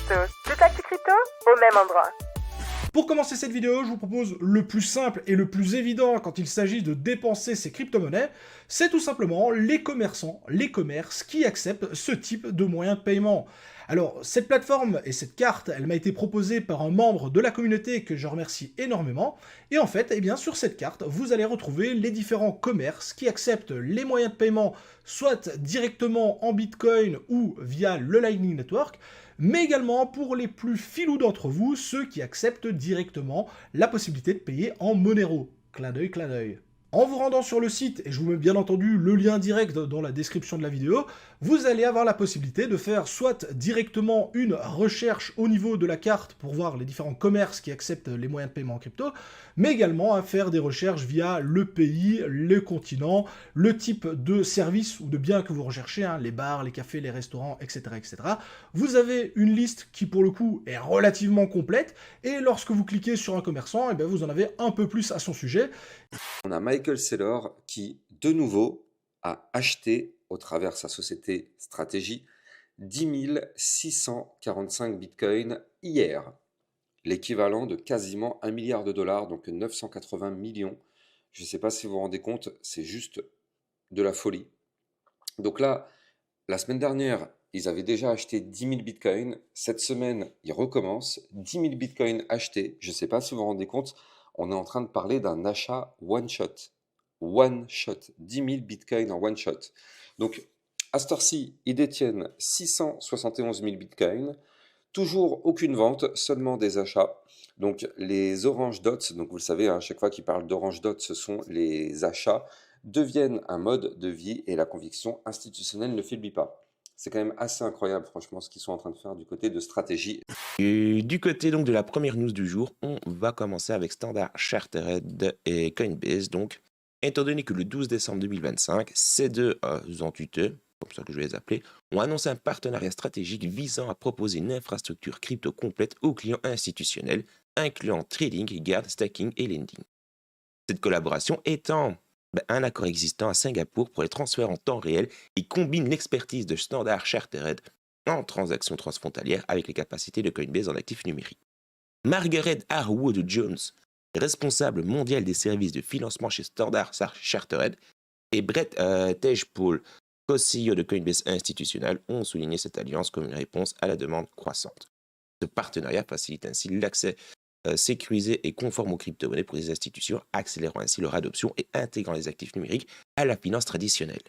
crypto. Toute l'actu crypto au même endroit. Pour commencer cette vidéo, je vous propose le plus simple et le plus évident quand il s'agit de dépenser ces crypto-monnaies, c'est tout simplement les commerçants, les commerces qui acceptent ce type de moyens de paiement. Alors, cette plateforme et cette carte, elle m'a été proposée par un membre de la communauté que je remercie énormément. Et en fait, eh bien, sur cette carte, vous allez retrouver les différents commerces qui acceptent les moyens de paiement, soit directement en Bitcoin ou via le Lightning Network, mais également pour les plus filous d'entre vous, ceux qui acceptent directement la possibilité de payer en Monero. Clin d'œil, clin d'œil. En vous rendant sur le site, et je vous mets bien entendu le lien direct dans la description de la vidéo, vous allez avoir la possibilité de faire soit directement une recherche au niveau de la carte pour voir les différents commerces qui acceptent les moyens de paiement en crypto, mais également à faire des recherches via le pays, le continent, le type de service ou de biens que vous recherchez, les bars, les cafés, les restaurants, etc., etc. Vous avez une liste qui pour le coup est relativement complète, et lorsque vous cliquez sur un commerçant, vous en avez un peu plus à son sujet. On a Michael Saylor qui, de nouveau, a acheté, au travers de sa société Stratégie, 10 645 bitcoins hier, l'équivalent de quasiment 1 milliard de dollars, donc 980 millions. Je ne sais pas si vous vous rendez compte, c'est juste de la folie. Donc là, la semaine dernière, ils avaient déjà acheté 10 000 bitcoins. Cette semaine, ils recommencent. 10 000 bitcoins achetés. Je ne sais pas si vous vous rendez compte, on est en train de parler d'un achat one-shot. One-shot. 10 000 bitcoins en one-shot. Donc, à cette heure-ci, ils détiennent 671 000 bitcoins. Toujours aucune vente, seulement des achats. Donc, les orange dots, donc vous le savez, à chaque fois qu'ils parlent d'orange dots, ce sont les achats, deviennent un mode de vie et la conviction institutionnelle ne faiblit pas. C'est quand même assez incroyable, franchement, ce qu'ils sont en train de faire du côté de Stratégie. Et du côté donc de la première news du jour, on va commencer avec Standard Chartered et Coinbase. Donc, étant donné que le 12 décembre 2025, ces deux entités, comme ça que je vais les appeler, ont annoncé un partenariat stratégique visant à proposer une infrastructure crypto complète aux clients institutionnels, incluant trading, garde, stacking et lending. Cette collaboration étant un accord existant à Singapour pour les transferts en temps réel et combine l'expertise de Standard Chartered en transactions transfrontalières avec les capacités de Coinbase en actifs numériques. Margaret Harwood Jones, responsable mondial des services de financement chez Standard Chartered, et Brett Tejpaul, co-CEO de Coinbase Institutional, ont souligné cette alliance comme une réponse à la demande croissante. Ce partenariat facilite ainsi l'accès sécurisé et conforme aux crypto-monnaies pour les institutions, accélérant ainsi leur adoption et intégrant les actifs numériques à la finance traditionnelle.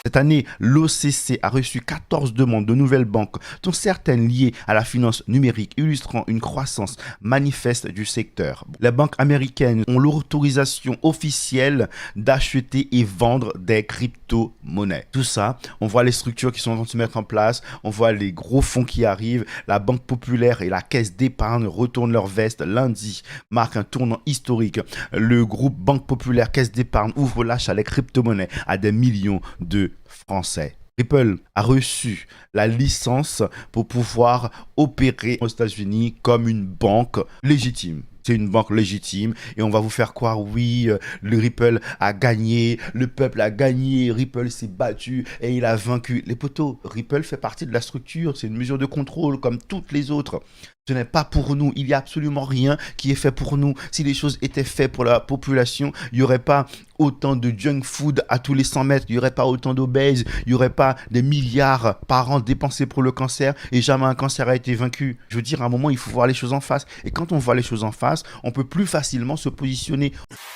Cette année, l'OCC a reçu 14 demandes de nouvelles banques, dont certaines liées à la finance numérique, illustrant une croissance manifeste du secteur. Les banques américaines ont l'autorisation officielle d'acheter et vendre des crypto-monnaies. Tout ça, on voit les structures qui sont en train de se mettre en place, on voit les gros fonds qui arrivent, la Banque Populaire et la Caisse d'épargne retournent leur veste. Lundi marque un tournant historique. Le groupe Banque Populaire, Caisse d'épargne ouvre l'achat des crypto-monnaies à des millions de Français. Ripple a reçu la licence pour pouvoir opérer aux États-Unis comme une banque légitime. C'est une banque légitime et on va vous faire croire, oui, le Ripple a gagné, le peuple a gagné, Ripple s'est battu et il a vaincu. Les potos, Ripple fait partie de la structure, c'est une mesure de contrôle comme toutes les autres. Ce n'est pas pour nous, il n'y a absolument rien qui est fait pour nous. Si les choses étaient faites pour la population, il n'y aurait pas autant de junk food à tous les 100 mètres, il n'y aurait pas autant d'obèses, il n'y aurait pas des milliards par an dépensés pour le cancer et jamais un cancer a été vaincu. Je veux dire, à un moment, il faut voir les choses en face. Et quand on voit les choses en face, on peut plus facilement se positionner.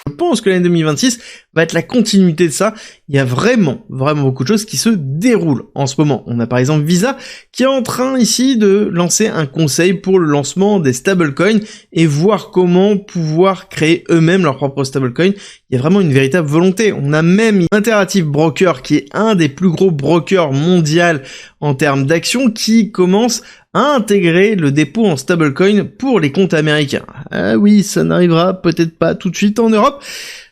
Je pense que l'année 2026 va être la continuité de ça. Il y a vraiment beaucoup de choses qui se déroulent en ce moment. On a par exemple Visa qui est en train ici de lancer un conseil pour le lancement des stablecoins et voir comment pouvoir créer eux-mêmes leur propre stablecoin. Il y a vraiment une véritable volonté. On a même Interactive Broker qui est un des plus gros brokers mondiaux en termes d'actions qui commence à intégrer le dépôt en stablecoin pour les comptes américains. Ah oui, ça n'arrivera peut-être pas tout de suite en Europe,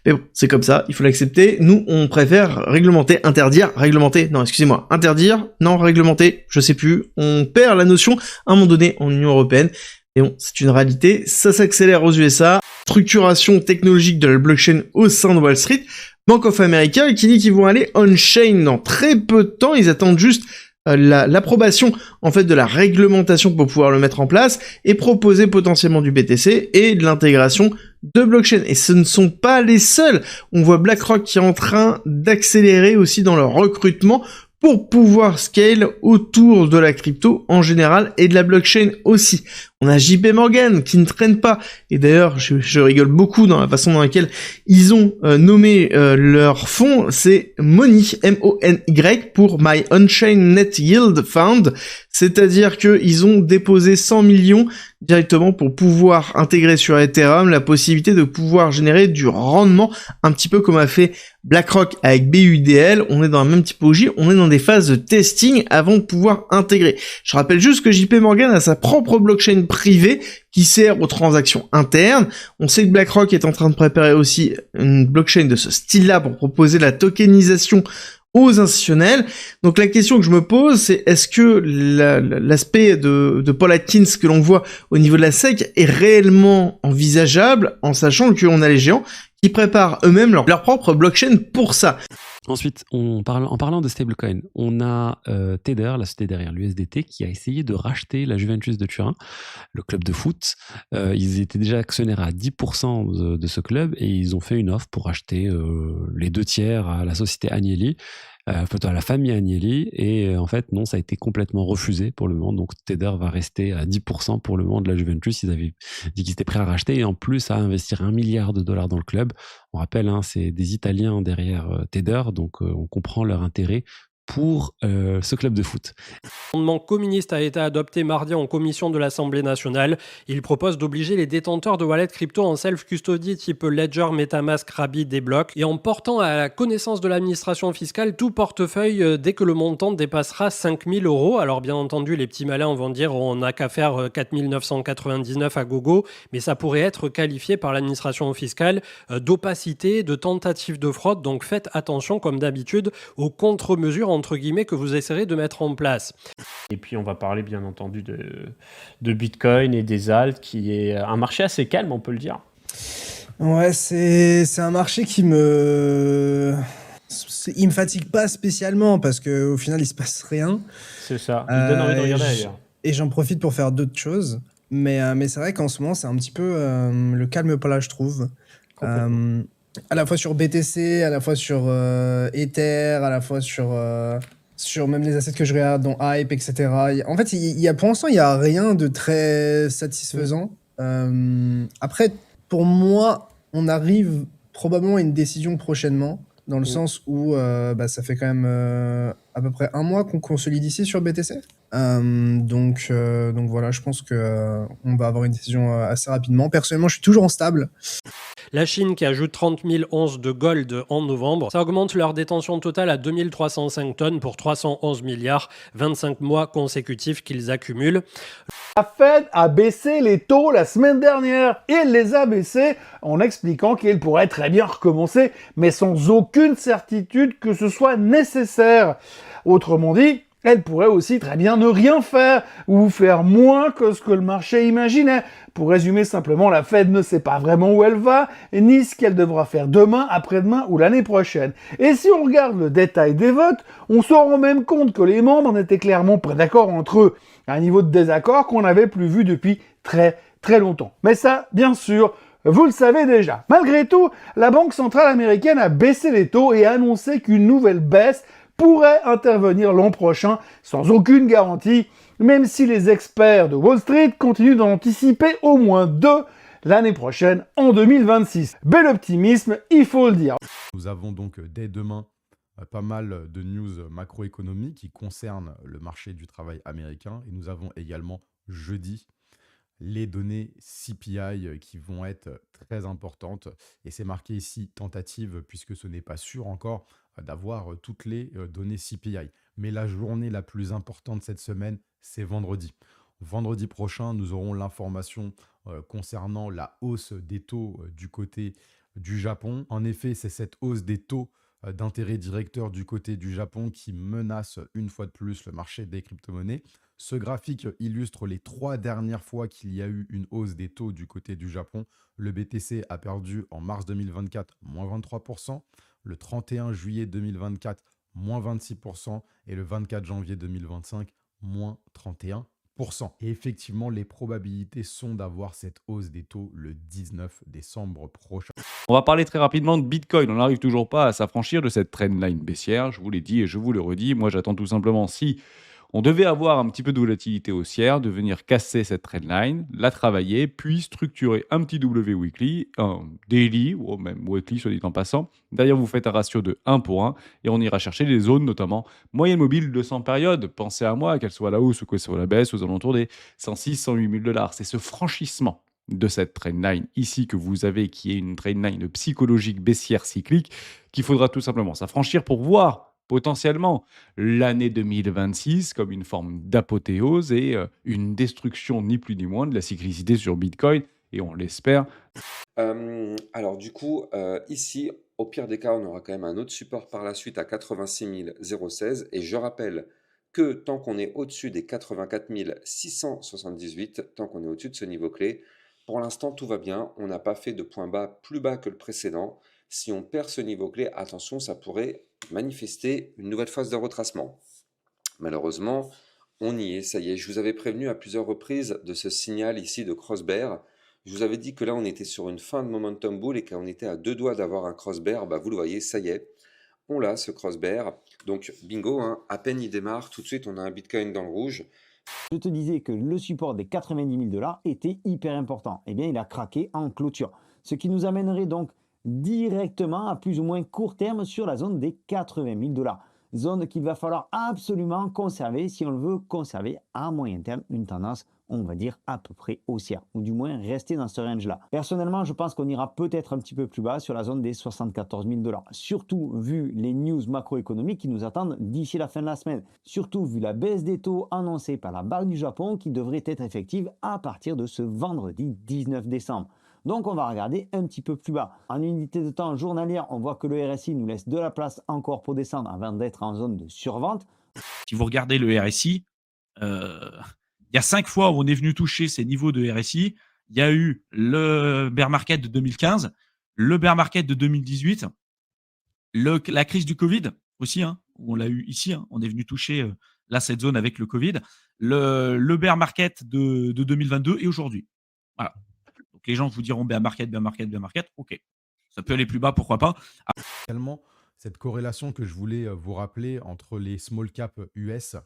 mais bon, c'est comme ça, il faut l'accepter. Nous, on préfère réglementer, interdire, réglementer, non, excusez-moi, interdire, non, réglementer, je sais plus, on perd la notion à un moment donné en Union Européenne. Et bon, c'est une réalité, ça s'accélère aux USA. Structuration technologique de la blockchain au sein de Wall Street. Bank of America qui dit qu'ils vont aller on-chain dans très peu de temps, ils attendent juste l'approbation en fait de la réglementation pour pouvoir le mettre en place et proposer potentiellement du BTC et de l'intégration de blockchain. Et ce ne sont pas les seuls. On voit BlackRock qui est en train d'accélérer aussi dans leur recrutement pour pouvoir scale autour de la crypto en général et de la blockchain aussi. On a JP Morgan qui ne traîne pas. Et d'ailleurs, je rigole beaucoup dans la façon dans laquelle ils ont nommé leur fonds. C'est Money, M-O-N-Y, pour My On-Chain Net Yield Fund. C'est-à-dire qu'ils ont déposé 100 millions directement pour pouvoir intégrer sur Ethereum la possibilité de pouvoir générer du rendement, un petit peu comme a fait BlackRock avec BUDL. On est dans la même typologie, on est dans des phases de testing avant de pouvoir intégrer. Je rappelle juste que JP Morgan a sa propre blockchain privée qui sert aux transactions internes. On sait que BlackRock est en train de préparer aussi une blockchain de ce style-là pour proposer la tokenisation aux institutionnels. Donc la question que je me pose, c'est est-ce que l'aspect de Paul Atkins que l'on voit au niveau de la SEC est réellement envisageable en sachant qu'on a les géants qui préparent eux-mêmes leur propre blockchain pour ça. Ensuite, en parlant de stablecoin, on a Tether, la société derrière l'USDT, qui a essayé de racheter la Juventus de Turin, le club de foot. Ils étaient déjà actionnaires à 10% de ce club et ils ont fait une offre pour acheter les 2/3 à la société Agnelli, plutôt à la famille Agnelli. Et en fait, non, ça a été complètement refusé pour le moment. Donc Tether va rester à 10% pour le moment de la Juventus. Ils avaient dit qu'ils étaient prêts à racheter et en plus à investir $1 milliard dans le club. On rappelle, c'est des Italiens derrière Tether, donc on comprend leur intérêt pour ce club de foot. L'amendement communiste a été adopté mardi en commission de l'Assemblée nationale. Il propose d'obliger les détenteurs de wallets crypto en self-custody type Ledger, MetaMask, Rabby, Deblock et en portant à la connaissance de l'administration fiscale tout portefeuille dès que le montant dépassera 5 000 €. Alors bien entendu, les petits malins vont dire on n'a qu'à faire 4 999 à gogo, mais ça pourrait être qualifié par l'administration fiscale d'opacité, de tentative de fraude. Donc faites attention comme d'habitude aux contre-mesures entre guillemets que vous essaierez de mettre en place. Et puis on va parler bien entendu de Bitcoin et des alts, qui est un marché assez calme, on peut le dire. Ouais, c'est un marché qui il me fatigue pas spécialement parce qu'au final il se passe rien. C'est ça, il donne envie de regarder ailleurs. Et j'en profite pour faire d'autres choses. Mais c'est vrai qu'en ce moment c'est un petit peu le calme plat, je trouve. À la fois sur BTC, à la fois sur Ether, à la fois sur même les assets que je regarde dans Hype, etc. En fait, pour l'instant, il n'y a rien de très satisfaisant. Après, pour moi, on arrive probablement à une décision prochainement, dans le sens où ça fait quand même à peu près un mois qu'on consolide ici sur BTC. Donc voilà, je pense qu'on va avoir une décision assez rapidement. Personnellement, je suis toujours en stable. La Chine qui ajoute 30 000 onces de gold en novembre. Ça augmente leur détention totale à 2305 tonnes pour 311 milliards, 25 mois consécutifs qu'ils accumulent. La Fed a baissé les taux la semaine dernière et elle les a baissés en expliquant qu'elle pourrait très bien recommencer, mais sans aucune certitude que ce soit nécessaire. Autrement dit, elle pourrait aussi très bien ne rien faire ou faire moins que ce que le marché imaginait. Pour résumer simplement, la Fed ne sait pas vraiment où elle va, ni ce qu'elle devra faire demain, après-demain ou l'année prochaine. Et si on regarde le détail des votes, on se rend même compte que les membres en étaient clairement pas d'accord entre eux, à un niveau de désaccord qu'on n'avait plus vu depuis très très longtemps. Mais ça, bien sûr, vous le savez déjà. Malgré tout, la Banque centrale américaine a baissé les taux et a annoncé qu'une nouvelle baisse pourrait intervenir l'an prochain sans aucune garantie, même si les experts de Wall Street continuent d'en anticiper au moins 2 l'année prochaine, en 2026. Bel optimisme, il faut le dire. Nous avons donc dès demain pas mal de news macroéconomiques qui concernent le marché du travail américain, et nous avons également jeudi les données CPI qui vont être très importantes, et c'est marqué ici tentative puisque ce n'est pas sûr encore d'avoir toutes les données CPI. Mais la journée la plus importante cette semaine, c'est vendredi. Vendredi prochain, nous aurons l'information concernant la hausse des taux du côté du Japon. En effet, c'est cette hausse des taux d'intérêt directeur du côté du Japon qui menace une fois de plus le marché des crypto-monnaies. Ce graphique illustre les 3 dernières fois qu'il y a eu une hausse des taux du côté du Japon. Le BTC a perdu en mars 2024 moins 23%, le 31 juillet 2024 moins 26%, et le 24 janvier 2025, moins 31%. Et effectivement, les probabilités sont d'avoir cette hausse des taux le 19 décembre prochain. On va parler très rapidement de Bitcoin. On n'arrive toujours pas à s'affranchir de cette trendline baissière. Je vous l'ai dit et je vous le redis. Moi, j'attends tout simplement, si on devait avoir un petit peu de volatilité haussière, de venir casser cette trendline, la travailler, puis structurer un petit W weekly, un daily, ou même weekly, soit dit en passant. D'ailleurs, vous faites un ratio de 1 pour 1 et on ira chercher les zones, notamment moyenne mobile de 100 périodes. Pensez à moi, qu'elle soit à la hausse ou qu'elle soit à la baisse, aux alentours des 106, 108 000 $. C'est ce franchissement de cette trendline ici que vous avez, qui est une trendline psychologique baissière cyclique, qu'il faudra tout simplement s'affranchir pour voir potentiellement l'année 2026 comme une forme d'apothéose et une destruction ni plus ni moins de la cyclicité sur Bitcoin, et on l'espère. Alors du coup, ici, au pire des cas, on aura quand même un autre support par la suite à 86 016, et je rappelle que tant qu'on est au-dessus des 84 678, tant qu'on est au-dessus de ce niveau clé, pour l'instant tout va bien, on n'a pas fait de point bas plus bas que le précédent. Si on perd ce niveau clé, attention, ça pourrait manifester une nouvelle phase de retracement. Malheureusement, on y est, ça y est. Je vous avais prévenu à plusieurs reprises de ce signal ici de cross-bear. Je vous avais dit que là, on était sur une fin de momentum bull et qu'on était à 2 doigts d'avoir un cross-bear. Bah, vous le voyez, ça y est, on l'a, ce cross-bear. Donc, bingo, hein, à peine il démarre, tout de suite, on a un Bitcoin dans le rouge. Je te disais que le support des 90 000 $ était hyper important. Eh bien, il a craqué en clôture. Ce qui nous amènerait donc directement à plus ou moins court terme sur la zone des 80 000 $. Zone qu'il va falloir absolument conserver si on le veut conserver à moyen terme une tendance, on va dire, à peu près haussière, ou du moins rester dans ce range-là. Personnellement, je pense qu'on ira peut-être un petit peu plus bas sur la zone des 74 000 $. Surtout vu les news macroéconomiques qui nous attendent d'ici la fin de la semaine. Surtout vu la baisse des taux annoncée par la Banque du Japon qui devrait être effective à partir de ce vendredi 19 décembre. Donc on va regarder un petit peu plus bas. En unité de temps journalière, on voit que le RSI nous laisse de la place encore pour descendre avant d'être en zone de survente. Si vous regardez le RSI, il y a 5 fois où on est venu toucher ces niveaux de RSI. Il y a eu le bear market de 2015, le bear market de 2018, la crise du Covid aussi, hein, où on l'a eu ici. Hein, on est venu toucher là cette zone avec le Covid, le bear market de 2022 et aujourd'hui. Voilà. Donc les gens vous diront bear market, bear market, bear market. Ok, ça peut aller plus bas, pourquoi pas. Également, cette corrélation que je voulais vous rappeler entre les small cap US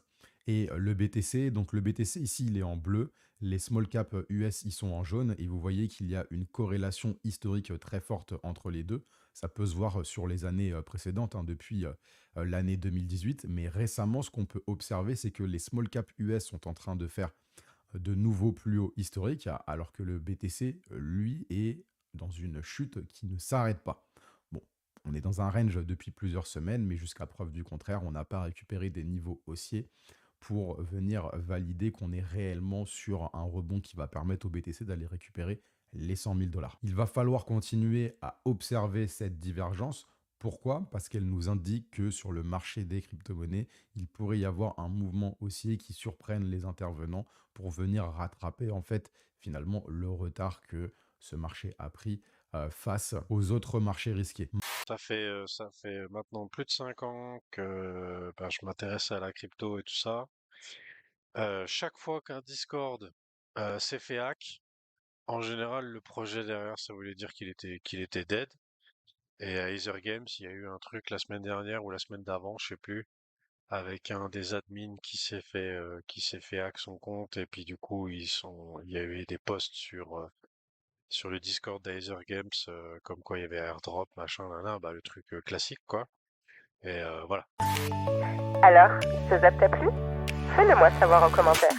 et le BTC. Donc le BTC ici, il est en bleu. Les small cap US, ils sont en jaune. Et vous voyez qu'il y a une corrélation historique très forte entre les deux. Ça peut se voir sur les années précédentes, hein, depuis l'année 2018. Mais récemment, ce qu'on peut observer, c'est que les small cap US sont en train de faire de nouveaux plus hauts historiques, alors que le BTC, lui, est dans une chute qui ne s'arrête pas. Bon, on est dans un range depuis plusieurs semaines, mais jusqu'à preuve du contraire, on n'a pas récupéré des niveaux haussiers pour venir valider qu'on est réellement sur un rebond qui va permettre au BTC d'aller récupérer les 100 000 $. Il va falloir continuer à observer cette divergence. Pourquoi ? Parce qu'elle nous indique que sur le marché des crypto-monnaies, il pourrait y avoir un mouvement haussier qui surprenne les intervenants pour venir rattraper en fait finalement le retard que ce marché a pris face aux autres marchés risqués. Ça fait maintenant plus de 5 ans que je m'intéresse à la crypto et tout ça. Chaque fois qu'un Discord s'est fait hack, en général, le projet derrière, ça voulait dire qu'il était dead. Et à Ether Games, il y a eu un truc la semaine dernière ou la semaine d'avant, je sais plus, avec un des admins qui s'est fait hack son compte, et puis du coup, il y a eu des posts sur le Discord d'Ether Games, comme quoi il y avait airdrop, machin, le truc classique, quoi. Et voilà. Alors, ce zap t'a plu? Fais-le moi savoir en commentaire.